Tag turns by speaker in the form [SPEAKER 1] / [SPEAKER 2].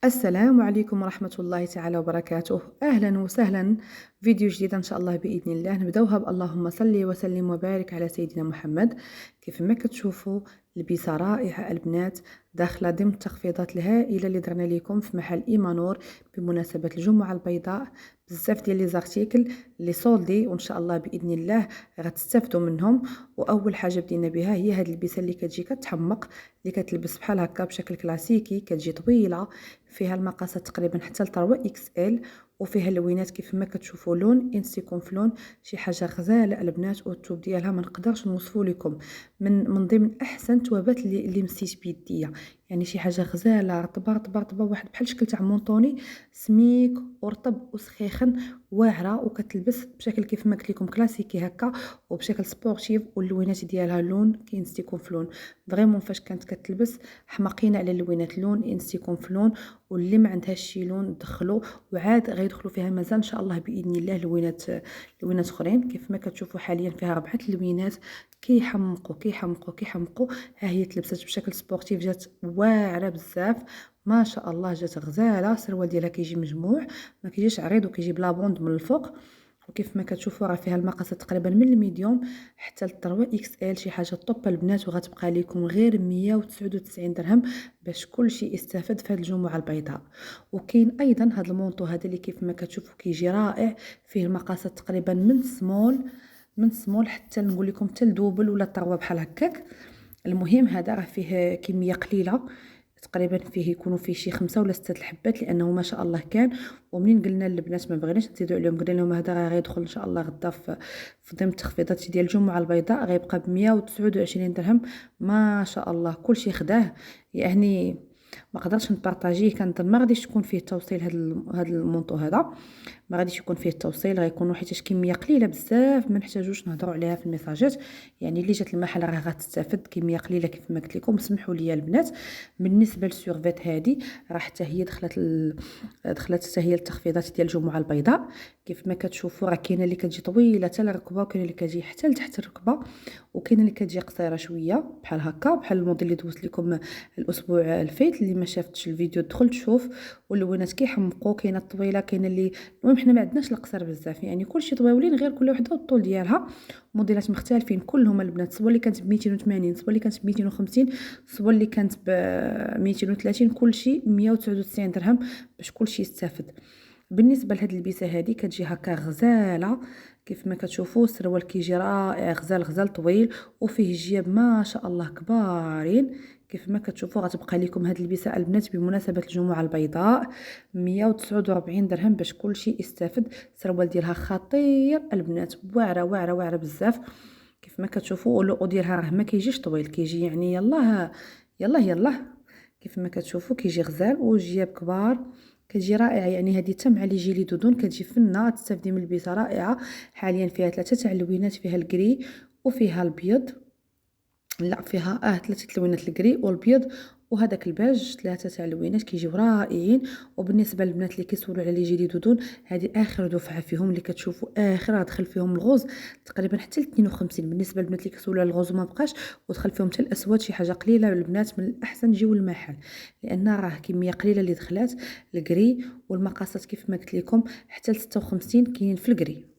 [SPEAKER 1] السلام عليكم ورحمة الله تعالى وبركاته. أهلا وسهلا. فيديو جديد إن شاء الله بإذن الله نبداوها اللهم صل وسلم وبارك على سيدنا محمد. كيف ما كتشوفوا لبسة رائعة البنات داخلة ضمن التخفيضات الهائلة اللي درنا لكم في محل إيمانور بمناسبة الجمعة البيضاء. بزاف ديال لي زارتيكل اللي سولدي وإن شاء الله بإذن الله غتستافدوا منهم. وأول حاجة بدينا بها هي هاد اللبسة اللي كتجي كتحمق، اللي كتلبس بحال هكا بشكل كلاسيكي، كتجي طويلة، فيها المقاسات تقريبا حتى ل 3 اكس ال، وفيها اللوينات كيف ما كتشوفوا لون انسيكم في لون شي حاجه غزاله البنات. والثوب ديالها ما نقدرش نوصفوا لكم من ضمن احسن توابات اللي مسيت بيديا. يعني شي حاجه غزاله رطبه رطبه رطبه، واحد بحال شكل تاع مونطوني سميك ورطب وسخيخن، واعره وكتلبس بشكل كيف ما قلت لكم كلاسيكي هكا وبشكل سبورتيف. واللوينات ديالها لون كينسيكم في لون فريمون فاش كانت كتلبس حماقينا على اللوينات لون انسيكم في لون. واللي ما عندهاش شي لون دخلوا وعاد غيدخلوا فيها مازال ان شاء الله باذن الله لوينات اخرين. كيف ما كتشوفوا حاليا فيها 4 لوينات كيحمقوا كيحمقوا كيحمقوا. ها هي تلبست بشكل سبورتيف، جات واعره بزاف ما شاء الله، جات غزاله. السروال ديالها كيجي مجموع، ما كيجيش عريض وكيجي بلا بوند من الفوق. وكيف ما كتشوفوا راه فيها المقاسات تقريبا من الميديوم حتى ل 3 اكس ال، شي حاجه طوب البنات. وغتبقى لكم غير 199 درهم باش كلشي يستافد في هذه الجمعه البيضاء. وكاين ايضا هذا المونطو هذا اللي كيف ما كتشوفوا كيجي رائع، فيه المقاسات تقريبا من سمول حتى نقول لكم حتى الدوبل ولا الطروه بحال هكاك. المهم هذا راه فيه كميه قليله، تقريبا فيه يكونوا فيه شي 5 ولا 6 الحبات لانه ما شاء الله كان. ومنين قلنا للبنات ما بغيناش نزيدوا عليهم، قلنا لهم هذا راه غيدخل ان شاء الله غدا في ضمن التخفيضات ديال الجمعه البيضاء، غيبقى ب 129 درهم ما شاء الله. كلشي خداه يعني ما قدرتش نبارطاجيه، كنظن ما غاديش تكون فيه توصيل هذا المونطو هذا، ما غاديش يكون فيه التوصيل، غيكونوا حيت كميه قليله بزاف ما نحتاجوش نهضروا عليها في الميساجات. يعني اللي جات المحل راه غتستافد كميه قليله كيف ما قلت لكم. سمحوا لي البنات بالنسبه للسورفيت هذه راه حتى هي دخلت حتى هي التخفيضات ديال الجمعه البيضاء. كيف ما كتشوفوا راه كاينه اللي كتجي طويله حتى الركبه، وكاينه اللي كتجي حتى لتحت الركبه، وكاينه اللي كتجي قصيره شويه بحال هكا، بحال الموديل اللي دوزت لكم الاسبوع الفايت. اللي ما شافتش الفيديو دخل تشوف. واللوينات كيحمقوا، كاينه الطويله كاينه اللي، المهم حنا ما عندناش القصير بزاف، يعني كلشي طويولين غير كل وحده والطول ديالها. موديلات مختلفين كلهم البنات، سوا اللي كانت ب 280 سوا اللي كانت ب 250 سوا اللي كانت ب 230، كلشي 199 درهم باش كلشي يستافد. بالنسبه لهاد اللبسه هذه كتجي هكا غزاله، كيف ما كتشوفوا السروال كيجي رائع غزال غزال طويل، وفيه جياب ما شاء الله كبارين. كيف ما كتشوفوا غتبقى لكم هاد اللبسه البنات بمناسبه الجمعه البيضاء 149 درهم باش كلشي يستافد. السروال ديالها خطير البنات، واعره واعره واعره بزاف. كيف ما كتشوفوا اللو ديالها راه ما كيجيش طويل، كيجي يعني يلاه يلاه يلاه. كيف ما كتشوفوا كيجي غزال وجياب كبار، كتجي رائعه. يعني هذه حتى مع لي جيلي دودون كتجي فنه، تستافدي من البيسه رائعه. حاليا فيها 3 تاع اللوينات، فيها الكري وفيها البيض، لا فيها 3 لوينات الكري والبيض وهذاك الباج، 3 تاع اللوينات كيجيو رائعين. وبالنسبه للبنات اللي كيسولوا على لي جيلي دودون، هذه اخر دفعه فيهم اللي كتشوفوا اخر دخل فيهم الغوز تقريبا حتى ل 52. بالنسبه للبنات اللي كيسولوا على الغوز وما بقاش ودخل فيهم حتى الاسود شي حاجه قليله، البنات من الاحسن جيو المحل لان راه كميه قليله اللي دخلات الكري. والمقاسات كيف ما قلت لكم حتى ل 56 كاينين في الكري.